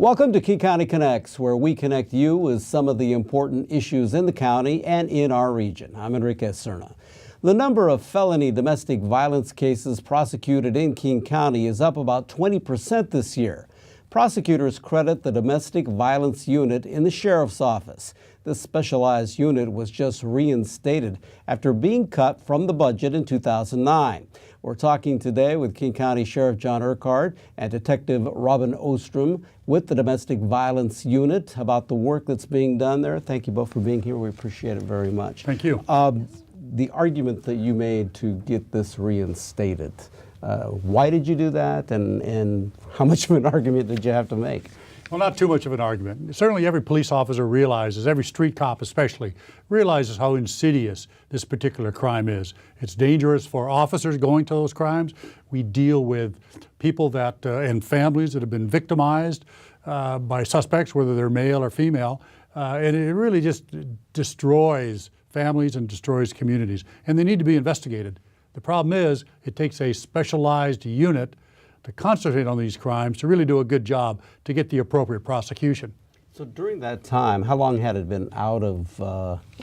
Welcome to King County Connects, where we connect you with some of the important issues in the county and in our region. I'm Enrique Cerna. The number of felony domestic violence cases prosecuted in King County is up about 20% this year. Prosecutors credit the Domestic Violence Unit in the Sheriff's Office. This specialized unit was just reinstated after being cut from the budget in 2009. We're talking today with King County Sheriff John Urquhart and Detective Robin Ostrom with the Domestic Violence Unit about the work that's being done there. Thank you both for being here. We appreciate it very much. Thank you. The argument that you made to get this reinstated, why did you do that, and how much of an argument did you have to make? Well, not too much of an argument. Certainly every police officer realizes, every street cop especially, realizes how insidious this particular crime is. It's dangerous for officers going to those crimes. We deal with people that and families that have been victimized by suspects, whether they're male or female, and it really just destroys families and destroys communities. And they need to be investigated. The problem is it takes a specialized unit to concentrate on these crimes, to really do a good job to get the appropriate prosecution. So during that time, how long had it been out of,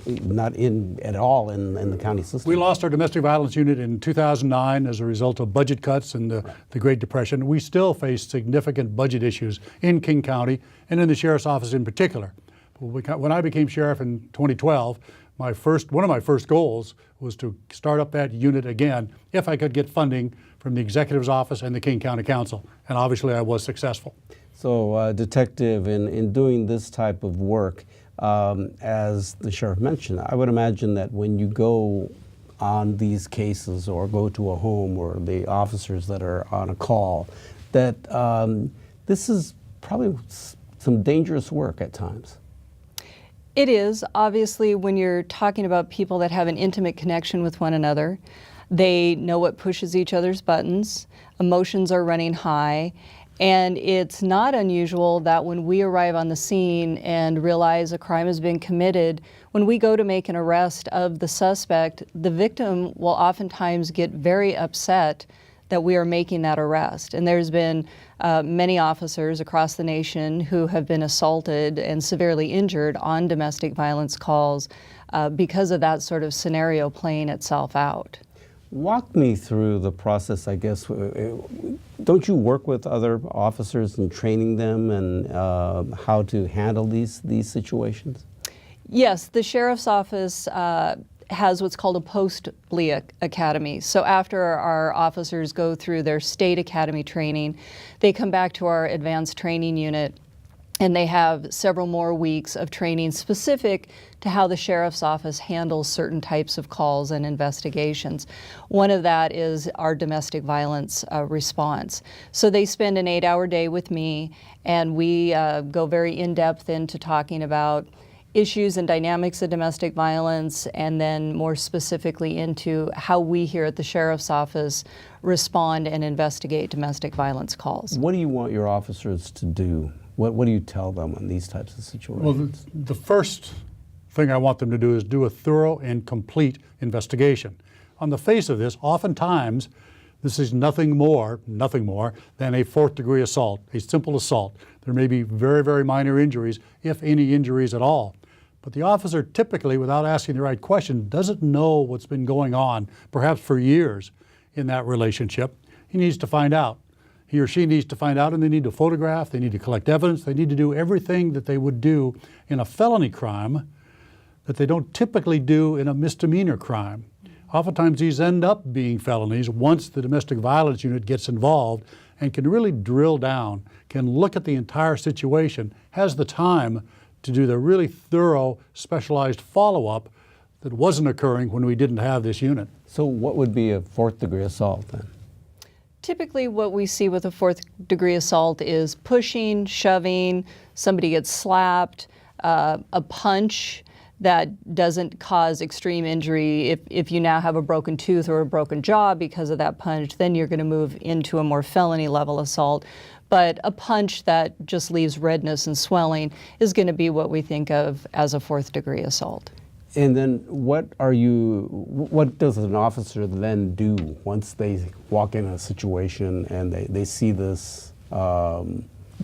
not in at all in the county system? We lost our domestic violence unit in 2009 as a result of budget cuts and the Great Depression. We still face significant budget issues in King County and in the Sheriff's Office in particular. When I became sheriff in 2012, one of my first goals was to start up that unit again if I could get funding from the Executive's Office and the King County Council, and obviously I was successful. So, Detective, in doing this type of work, as the Sheriff mentioned, I would imagine that when you go on these cases or go to a home or the officers that are on a call, that this is probably some dangerous work at times. It is. Obviously, when you're talking about people that have an intimate connection with one another, they know what pushes each other's buttons, emotions are running high, and it's not unusual that when we arrive on the scene and realize a crime has been committed, when we go to make an arrest of the suspect, the victim will oftentimes get very upset that we are making that arrest. And there's been many officers across the nation who have been assaulted and severely injured on domestic violence calls because of that sort of scenario playing itself out. Walk me through the process, I guess. Don't you work with other officers and training them and how to handle these situations? Yes, the Sheriff's Office has what's called a post-plea academy. So after our officers go through their state academy training, they come back to our advanced training unit and they have several more weeks of training specific to how the Sheriff's Office handles certain types of calls and investigations. One of that is our domestic violence response. So they spend an 8-hour day with me, and we go very in-depth into talking about issues and dynamics of domestic violence, and then more specifically into how we here at the Sheriff's Office respond and investigate domestic violence calls. What do you want your officers to do? What do you tell them in these types of situations? Well, the first thing I want them to do is do a thorough and complete investigation. On the face of this, oftentimes, this is nothing more than a fourth-degree assault, a simple assault. There may be very, very minor injuries, if any injuries at all. But the officer typically, without asking the right question, doesn't know what's been going on, perhaps for years, in that relationship. He needs to find out. He or she needs to find out, and they need to photograph, they need to collect evidence, they need to do everything that they would do in a felony crime that they don't typically do in a misdemeanor crime. Oftentimes these end up being felonies once the domestic violence unit gets involved and can really drill down, can look at the entire situation, has the time to do the really thorough, specialized follow-up that wasn't occurring when we didn't have this unit. So what would be a fourth-degree assault then? Typically what we see with a fourth-degree assault is pushing, shoving, somebody gets slapped, a punch that doesn't cause extreme injury. If you now have a broken tooth or a broken jaw because of that punch, then you're going to move into a more felony level assault. But a punch that just leaves redness and swelling is going to be what we think of as a fourth-degree assault. And then what does an officer then do once they walk in a situation and they see this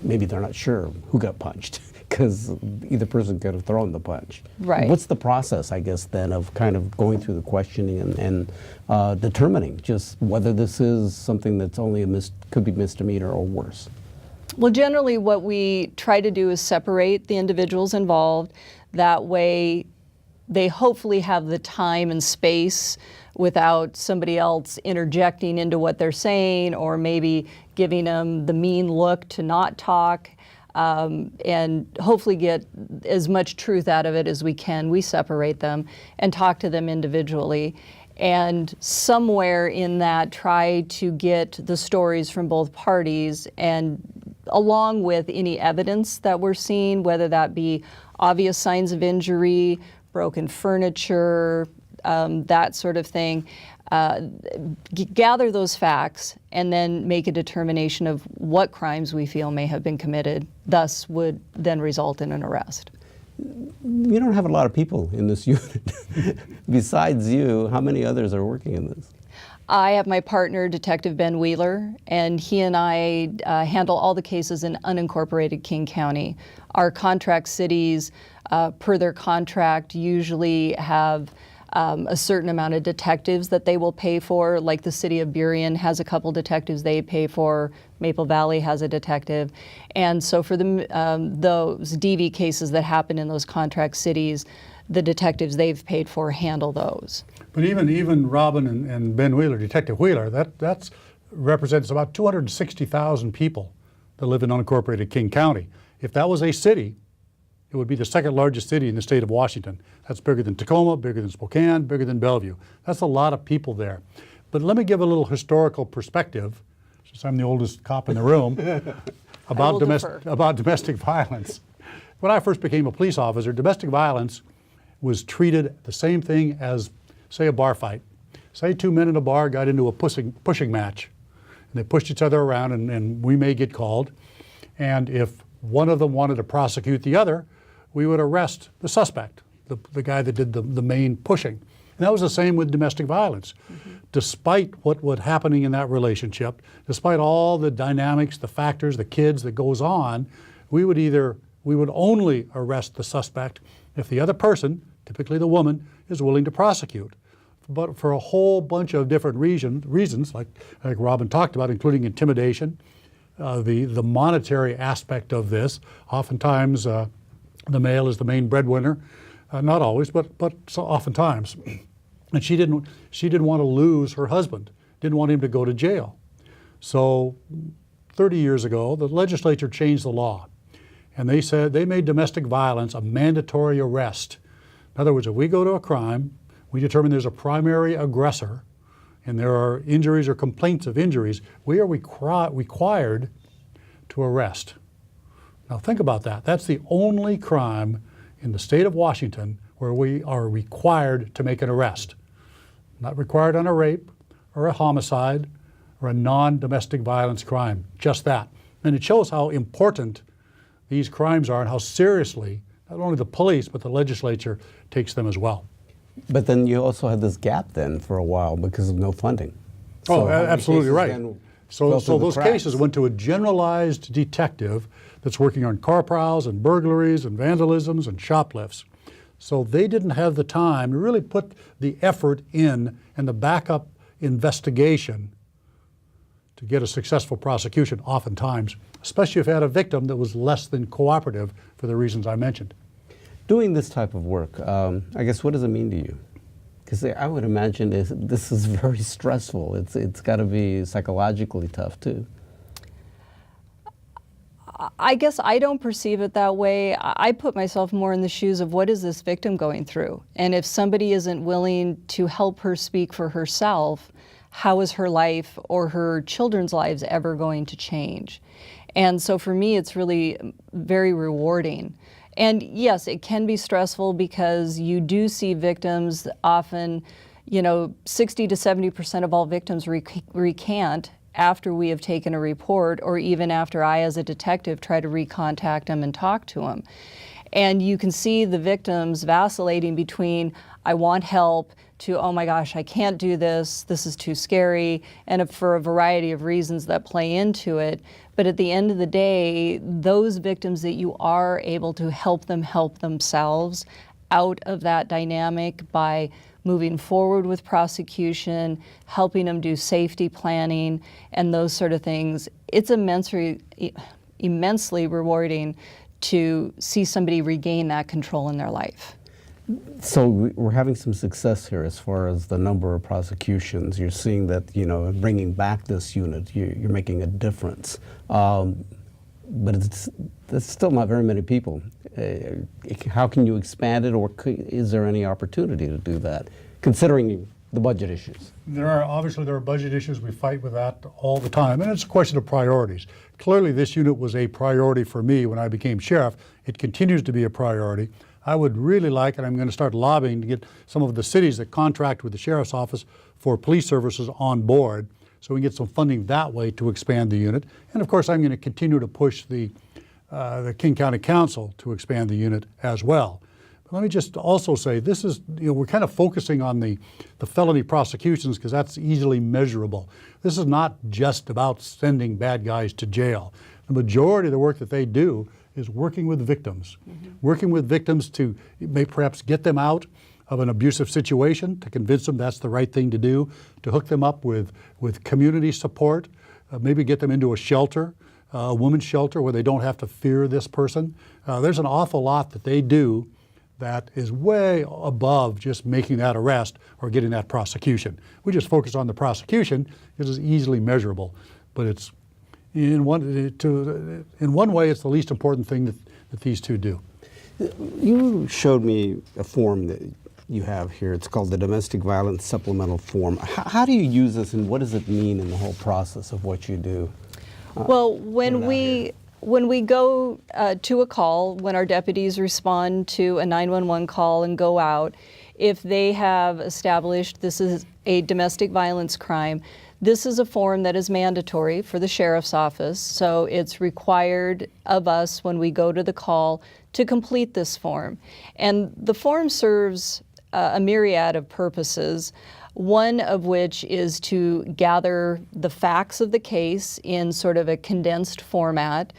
maybe they're not sure who got punched because either person could have thrown the punch. Right. What's the process, I guess, then of kind of going through the questioning and determining just whether this is something that's only could be misdemeanor or worse? Well, generally what we try to do is separate the individuals involved. That way they hopefully have the time and space without somebody else interjecting into what they're saying or maybe giving them the mean look to not talk, and hopefully get as much truth out of it as we can. We separate them and talk to them individually, and somewhere in that try to get the stories from both parties, and along with any evidence that we're seeing, whether that be obvious signs of injury, broken furniture, that sort of thing. Gather those facts and then make a determination of what crimes we feel may have been committed, thus would then result in an arrest. You don't have a lot of people in this unit. Besides you, how many others are working in this? I have my partner, Detective Ben Wheeler, and he and I handle all the cases in unincorporated King County. Our contract cities, per their contract, usually have a certain amount of detectives that they will pay for, like the city of Burien has a couple detectives they pay for, Maple Valley has a detective. And so for those DV cases that happen in those contract cities, the detectives they've paid for handle those. But even Robin and Ben Wheeler, Detective Wheeler, that represents about 260,000 people that live in unincorporated King County. If that was a city, it would be the second largest city in the state of Washington. That's bigger than Tacoma, bigger than Spokane, bigger than Bellevue. That's a lot of people there. But let me give a little historical perspective, since I'm the oldest cop in the room, about domestic violence. When I first became a police officer, domestic violence was treated the same thing as, say, a bar fight. Say two men in a bar got into a pushing match, and they pushed each other around, and we may get called. And if one of them wanted to prosecute the other, we would arrest the suspect, the guy that did the main pushing. And that was the same with domestic violence. Mm-hmm. Despite what was happening in that relationship, despite all the dynamics, the factors, the kids that goes on, we would only arrest the suspect if the other person, typically the woman, is willing to prosecute. But for a whole bunch of different reasons, like Robin talked about, including intimidation, the monetary aspect of this, oftentimes the male is the main breadwinner, not always, but so oftentimes. And she didn't want to lose her husband, didn't want him to go to jail. So 30 years ago, the legislature changed the law. And they said they made domestic violence a mandatory arrest. In other words, if we go to a crime, we determine there's a primary aggressor, and there are injuries or complaints of injuries, we are required to arrest. Now think about that. That's the only crime in the state of Washington where we are required to make an arrest. Not required on a rape or a homicide or a non-domestic violence crime, just that. And it shows how important these crimes are and how seriously not only the police but the legislature takes them as well. But then you also had this gap then for a while because of no funding. So absolutely right. So those cracks? cases went to a generalized detective that's working on car prowls and burglaries and vandalisms and shoplifts. So they didn't have the time to really put the effort in and the backup investigation to get a successful prosecution oftentimes, especially if you had a victim that was less than cooperative for the reasons I mentioned. Doing this type of work, I guess, what does it mean to you? Because I would imagine this is very stressful. It's got to be psychologically tough too. I guess I don't perceive it that way. I put myself more in the shoes of what is this victim going through? And if somebody isn't willing to help her speak for herself, how is her life or her children's lives ever going to change? And so for me, it's really very rewarding. And yes, it can be stressful because you do see victims often, 60 to 70% of all victims recant after we have taken a report, or even after I, as a detective, try to recontact them and talk to them. And you can see the victims vacillating between, I want help, to, oh my gosh, I can't do this is too scary, and for a variety of reasons that play into it. But at the end of the day, those victims that you are able to help themselves out of that dynamic by moving forward with prosecution, helping them do safety planning, and those sort of things, it's immensely rewarding to see somebody regain that control in their life. So we're having some success here as far as the number of prosecutions. You're seeing that, bringing back this unit, you're making a difference. But it's still not very many people. How can you expand it, or is there any opportunity to do that, considering the budget issues? There are budget issues. We fight with that all the time, and it's a question of priorities. Clearly, this unit was a priority for me when I became sheriff. It continues to be a priority. I would really like, and I'm going to start lobbying to get some of the cities that contract with the sheriff's office for police services on board, so we can get some funding that way to expand the unit. And of course, I'm going to continue to push the King County Council to expand the unit as well. But let me just also say, this is, we're kind of focusing on the felony prosecutions because that's easily measurable. This is not just about sending bad guys to jail. The majority of the work that they do is working with victims, working with victims to perhaps get them out of an abusive situation, to convince them that's the right thing to do, to hook them up with community support, maybe get them into a shelter, a women's shelter where they don't have to fear this person. There's an awful lot that they do that is way above just making that arrest or getting that prosecution. We just focus on the prosecution. It is easily measurable, but it's in one way it's the least important thing that these two do. You showed me a form that you have here. It's called the Domestic Violence Supplemental Form. How do you use this, and what does it mean in the whole process of what you do? Well, when we go to a call, when our deputies respond to a 911 call and go out, if they have established this is a domestic violence crime, this is a form that is mandatory for the sheriff's office. So it's required of us when we go to the call to complete this form. And the form serves a myriad of purposes, one of which is to gather the facts of the case in sort of a condensed format.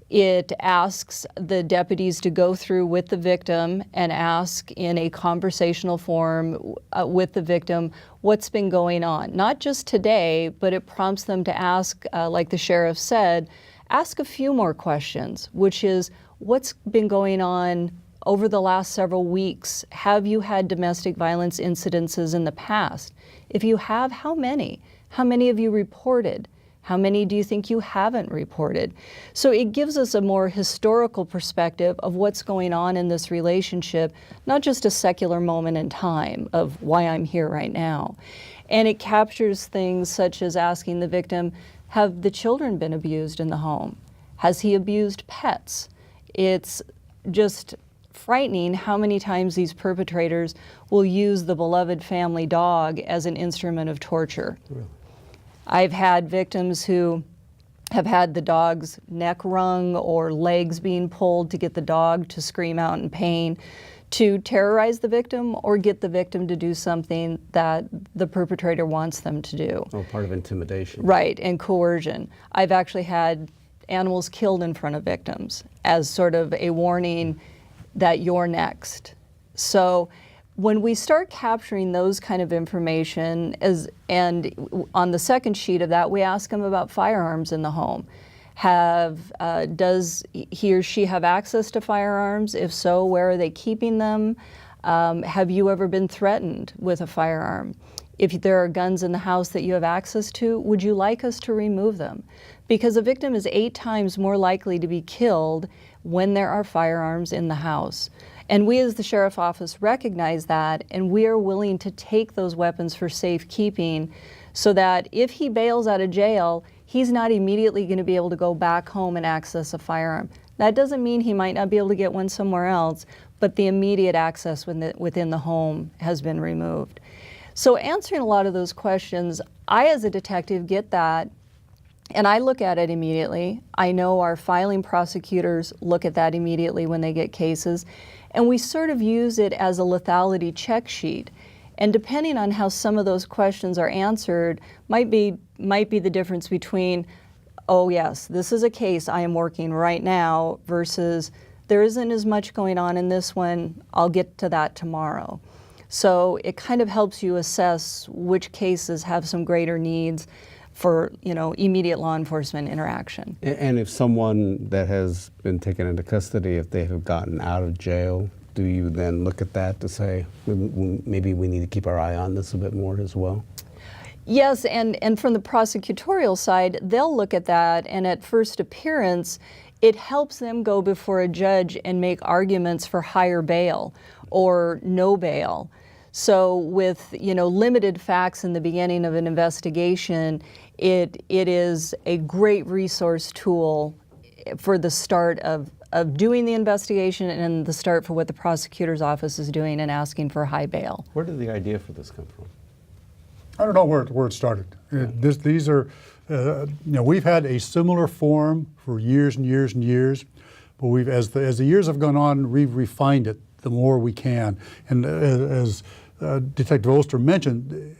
It asks the deputies to go through with the victim and ask in a conversational form with the victim what's been going on. Not just today, but it prompts them to ask, like the sheriff said, ask a few more questions, which is what's been going on over the last several weeks. Have you had domestic violence incidences in the past? If you have, how many? How many have you reported? How many do you think you haven't reported? So it gives us a more historical perspective of what's going on in this relationship, not just a secular moment in time of why I'm here right now. And it captures things such as asking the victim, have the children been abused in the home? Has he abused pets? It's just frightening how many times these perpetrators will use the beloved family dog as an instrument of torture. Really? I've had victims who have had the dog's neck wrung or legs being pulled to get the dog to scream out in pain to terrorize the victim or get the victim to do something that the perpetrator wants them to do. Oh, part of intimidation. Right, and coercion. I've actually had animals killed in front of victims as sort of a warning that you're next. So when we start capturing those kind of information, and on the second sheet of that, we ask them about firearms in the home. Does he or she have access to firearms? If so, where are they keeping them? Have you ever been threatened with a firearm? If there are guns in the house that you have access to, would you like us to remove them? Because a victim is 8 times more likely to be killed when there are firearms in the house. And we as the Sheriff's Office recognize that, and we are willing to take those weapons for safekeeping so that if he bails out of jail, he's not immediately going to be able to go back home and access a firearm. That doesn't mean he might not be able to get one somewhere else, but the immediate access within the home has been removed. So answering a lot of those questions, I as a detective get that, and I look at it immediately. I know our filing prosecutors look at that immediately when they get cases, and we sort of use it as a lethality check sheet. And depending on how some of those questions are answered, might be the difference between, oh yes, this is a case I am working right now versus there isn't as much going on in this one, I'll get to that tomorrow. So it kind of helps you assess which cases have some greater needs for, immediate law enforcement interaction. And if someone that has been taken into custody, if they have gotten out of jail, do you then look at that to say, maybe we need to keep our eye on this a bit more as well? Yes, and from the prosecutorial side, they'll look at that, and at first appearance, it helps them go before a judge and make arguments for higher bail or no bail. So with limited facts in the beginning of an investigation, it is a great resource tool for the start of doing the investigation and the start for what the prosecutor's office is doing and asking for high bail. Where did the idea for this come from? I don't know where it started. These are, we've had a similar form for years and years and years, but as the years have gone on, we've refined it the more we can. And as Detective Oster mentioned,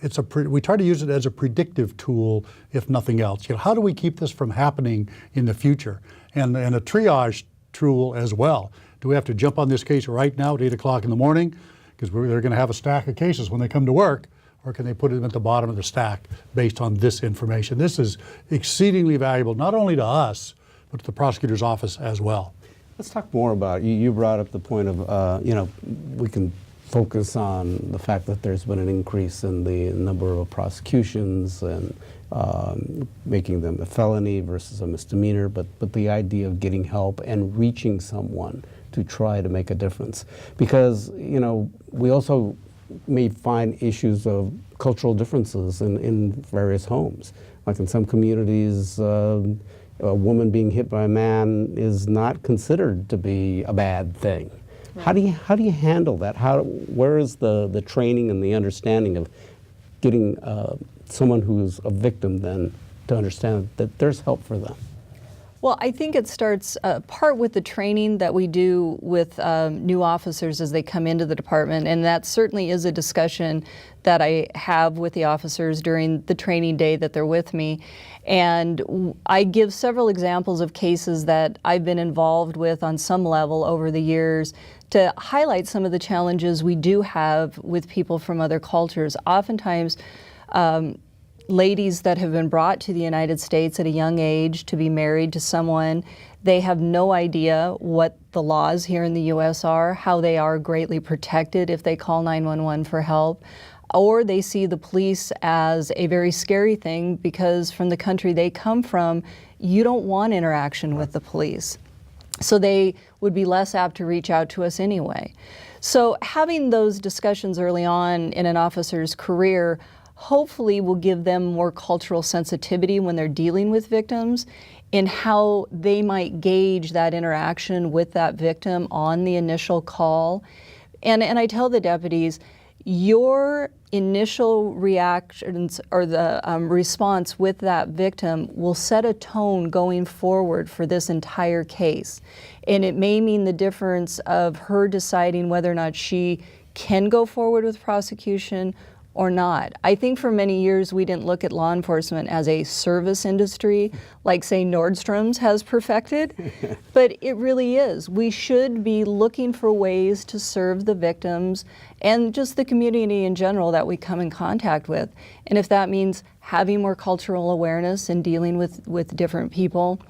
we try to use it as a predictive tool, if nothing else. How do we keep this from happening in the future? And a triage tool as well. Do we have to jump on this case right now at 8 o'clock in the morning because they're going to have a stack of cases when they come to work? Or can they put them at the bottom of the stack based on this information? This is exceedingly valuable, not only to us, but to the prosecutor's office as well. Let's talk more about, you brought up the point of, we can focus on the fact that there's been an increase in the number of prosecutions and making them a felony versus a misdemeanor, but the idea of getting help and reaching someone to try to make a difference. Because, we also may find issues of cultural differences in various homes. Like in some communities, a woman being hit by a man is not considered to be a bad thing. Right. How do you handle that? Where is the training and the understanding of getting someone who's a victim then to understand that there's help for them? Well, I think it starts part with the training that we do with new officers as they come into the department, and that certainly is a discussion that I have with the officers during the training day that they're with me. And I give several examples of cases that I've been involved with on some level over the years to highlight some of the challenges we do have with people from other cultures. Oftentimes, ladies that have been brought to the United States at a young age to be married to someone, they have no idea what the laws here in the U.S. are, how they are greatly protected if they call 911 for help, or they see the police as a very scary thing because from the country they come from, you don't want interaction with the police. So they would be less apt to reach out to us anyway. So having those discussions early on in an officer's career hopefully will give them more cultural sensitivity when they're dealing with victims in how they might gauge that interaction with that victim on the initial call. And I tell the deputies, your initial reactions or the response with that victim will set a tone going forward for this entire case. And it may mean the difference of her deciding whether or not she can go forward with prosecution or not. I think for many years we didn't look at law enforcement as a service industry like, say, Nordstrom's has perfected, but it really is. We should be looking for ways to serve the victims and just the community in general that we come in contact with. And if that means having more cultural awareness and dealing with different people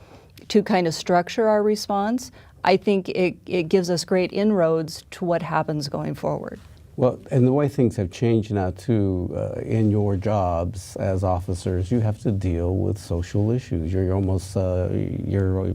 to kind of structure our response, I think it gives us great inroads to what happens going forward. Well, and the way things have changed now too, in your jobs as officers, you have to deal with social issues. You're almost, you're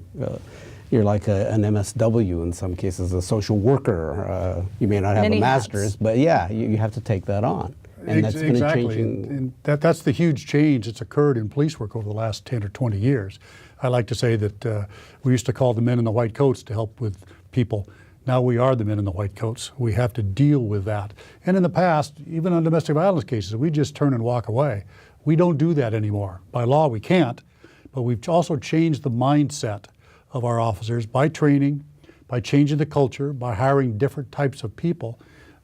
like an MSW in some cases, a social worker. You may not have Many a master's, hats. but yeah, you have to take that on. And that's been Exactly, a changing. and that's the huge change that's occurred in police work over the last 10 or 20 years. I like to say that we used to call the men in the white coats to help with people. Now we are the men in the white coats. We have to deal with that. And in the past, even on domestic violence cases, we just turn and walk away. We don't do that anymore. By law, we can't, but we've also changed the mindset of our officers by training, by changing the culture, by hiring different types of people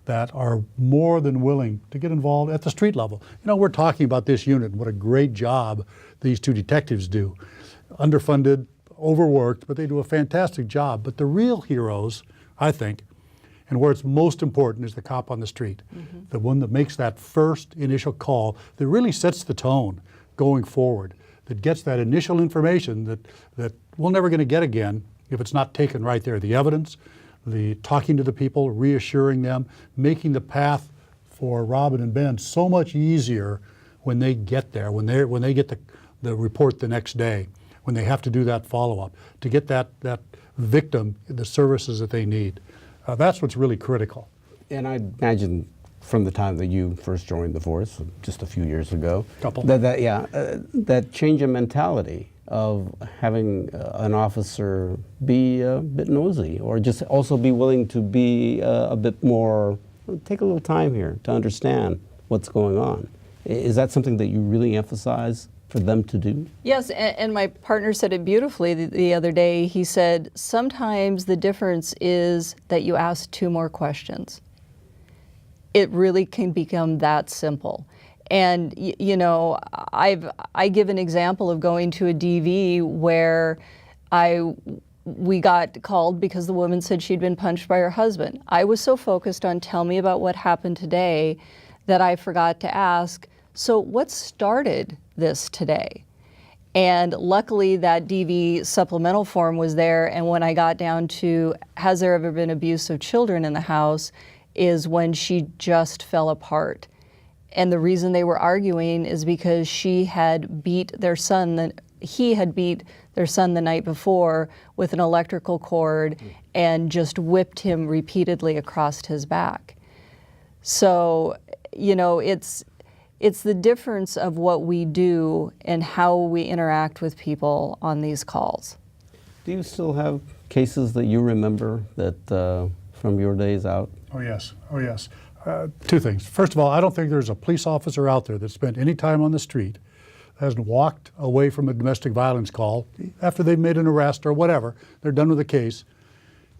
that are more than willing to get involved at the street level. You know, we're talking about this unit and what a great job these two detectives do. underfunded, overworked, but they do a fantastic job. But the real heroes, I think, and where it's most important is the cop on the street, the one that makes that first initial call that really sets the tone going forward, that gets that initial information that we're never going to get again if it's not taken right there. The evidence, the talking to the people, reassuring them, making the path for Robin and Ben so much easier when they get there, when they get the report the next day, when they have to do that follow-up, to get that victim the services that they need. That's what's really critical. And I imagine from the time that you first joined the force, just a few years ago, Couple. that change in mentality of having an officer be a bit nosy, or just also be willing to be a bit more, take a little time here to understand what's going on. Is that something that you really emphasize for them to do? Yes, and my partner said it beautifully the other day. He said, sometimes the difference is that you ask 2 more questions. It really can become that simple. And you know, I give an example of going to a DV where we got called because the woman said she'd been punched by her husband. I was so focused on tell me about what happened today that I forgot to ask, so what started this today? And luckily that DV supplemental form was there, and when I got down to has there ever been abuse of children in the house is when she just fell apart. And the reason they were arguing is because he had beat their son the night before with an electrical cord and just whipped him repeatedly across his back. So, you know, it's the difference of what we do and how we interact with people on these calls. Do you still have cases that you remember that from your days out? Oh yes, oh yes. 2 things. First of all, I don't think there's a police officer out there that spent any time on the street, hasn't walked away from a domestic violence call after they've made an arrest or whatever, they're done with the case,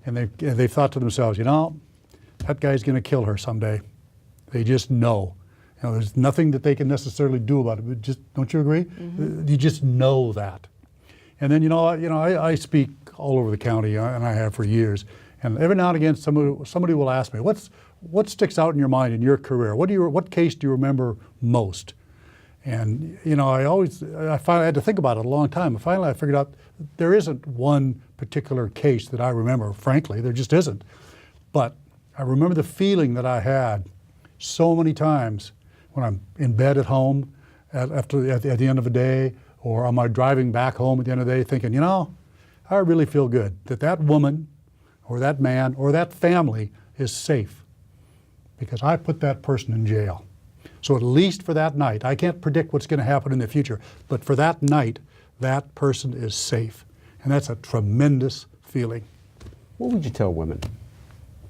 and they've thought to themselves, you know, that guy's going to kill her someday. They just know. You know, there's nothing that they can necessarily do about it. But just, don't you agree? You just know that. And then I speak all over the county, and I have for years. And every now and again, somebody will ask me, what sticks out in your mind in your career? What case do you remember most? And you know, I finally had to think about it a long time. And finally, I figured out there isn't one particular case that I remember. Frankly, there just isn't. But I remember the feeling that I had so many times when I'm in bed at home at the end of a day, or am I driving back home at the end of the day, thinking, you know, I really feel good that woman, or that man, or that family is safe because I put that person in jail. So at least for that night, I can't predict what's going to happen in the future, but for that night, that person is safe. And that's a tremendous feeling. What would you tell women,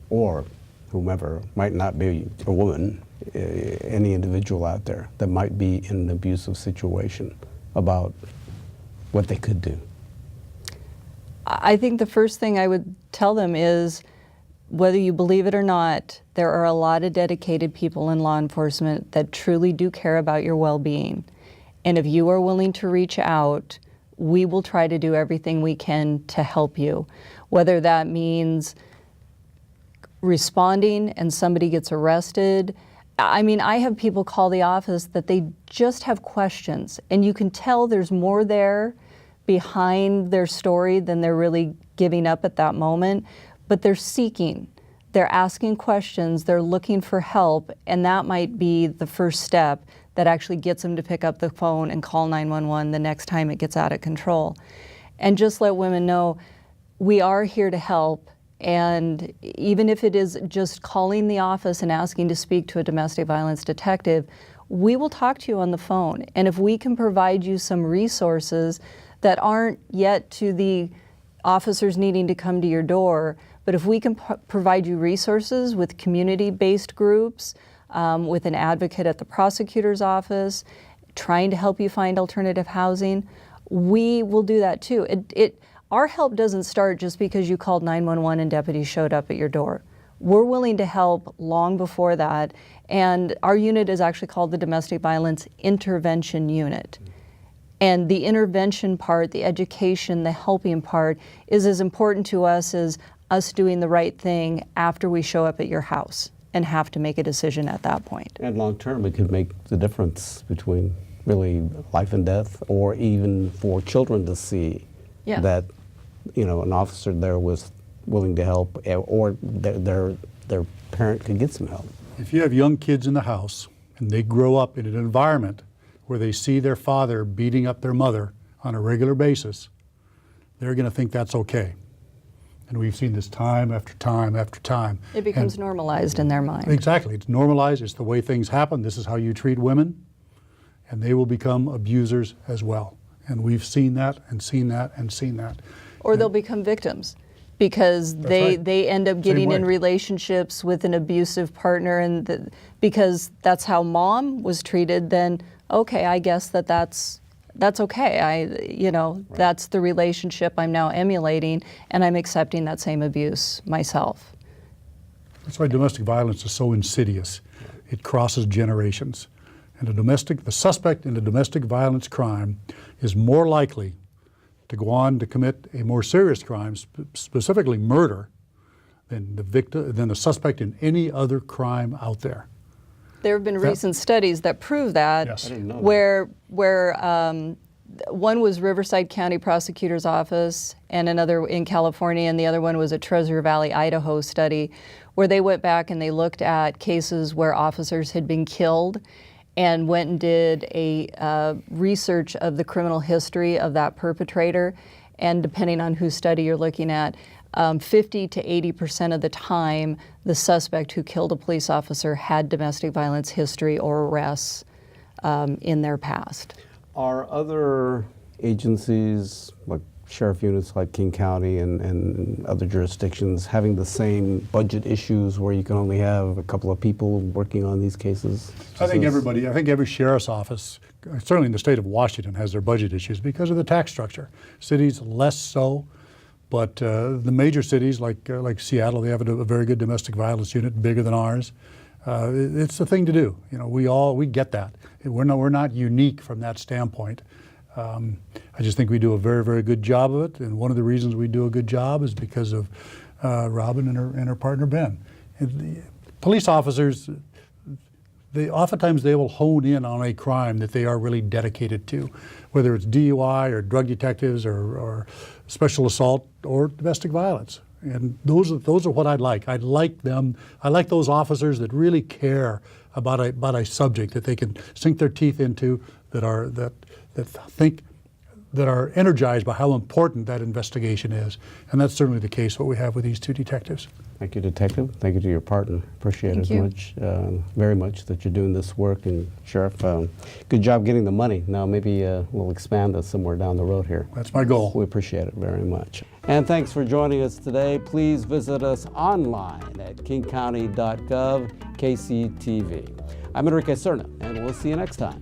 or whomever might not be a woman, any individual out there that might be in an abusive situation, about what they could do? I think the first thing I would tell them is, whether you believe it or not, there are a lot of dedicated people in law enforcement that truly do care about your well-being. And if you are willing to reach out, we will try to do everything we can to help you. Whether that means responding and somebody gets arrested. I mean, I have people call the office that they just have questions, and you can tell there's more there behind their story than they're really giving up at that moment, but they're seeking, they're asking questions, they're looking for help, and that might be the first step that actually gets them to pick up the phone and call 911 the next time it gets out of control. And just let women know, we are here to help, and even if it is just calling the office and asking to speak to a domestic violence detective, we will talk to you on the phone. And if we can provide you some resources that aren't yet to the officers needing to come to your door, but if we can provide you resources with community-based groups, with an advocate at the prosecutor's office, trying to help you find alternative housing, we will do that too. Our help doesn't start just because you called 911 and deputies showed up at your door. We're willing to help long before that, and our unit is actually called the Domestic Violence Intervention Unit. And the intervention part, the education, the helping part is as important to us as us doing the right thing after we show up at your house and have to make a decision at that point. And long term, it could make the difference between really life and death, or even for children to see Yeah. that, you know, an officer there was willing to help, or their parent could get some help. If you have young kids in the house and they grow up in an environment where they see their father beating up their mother on a regular basis, they're going to think that's okay. And we've seen this time after time after time. It becomes normalized in their mind. Exactly. It's normalized. It's the way things happen. This is how you treat women. And they will become abusers as well. And we've seen that and seen that and seen that. Or they'll become victims because they end up getting in relationships with an abusive partner, and because that's how mom was treated, then okay, I guess that's okay. That's the relationship I'm now emulating, and I'm accepting that same abuse myself. That's why domestic violence is so insidious. It crosses generations. And the suspect in a domestic violence crime is more likely to go on to commit a more serious crime, specifically murder, than the suspect in any other crime out there. There have been recent studies that prove that, Yes. I didn't know that. where one was Riverside County Prosecutor's Office and another in California, and the other one was a Treasure Valley, Idaho study, where they went back and they looked at cases where officers had been killed and went and did a research of the criminal history of that perpetrator. And depending on whose study you're looking at, 50 to 80% of the time, the suspect who killed a police officer had domestic violence history or arrests in their past. Are other agencies, like sheriff units like King County and other jurisdictions, having the same budget issues where you can only have a couple of people working on these cases? I think every sheriff's office, certainly in the state of Washington, has their budget issues because of the tax structure. Cities less so, but the major cities like Seattle, they have a very good domestic violence unit, bigger than ours. It's the thing to do. You know, we get that. We're not unique from that standpoint. I just think we do a very, very good job of it, and one of the reasons we do a good job is because of Robin and her partner Ben. Police officers, oftentimes they will hone in on a crime that they are really dedicated to, whether it's DUI or drug detectives or special assault or domestic violence. And those are what I'd like. I like those officers that really care about a subject that they can sink their teeth into, that are energized by how important that investigation is. And that's certainly the case what we have with these two detectives. Thank you, Detective. Thank you to your partner. Appreciate Thank it you. very much that you're doing this work. And Sheriff, good job getting the money. Now maybe we'll expand this somewhere down the road here. That's my goal. We appreciate it very much. And thanks for joining us today. Please visit us online at kingcounty.gov, KCTV. I'm Enrique Serna, and we'll see you next time.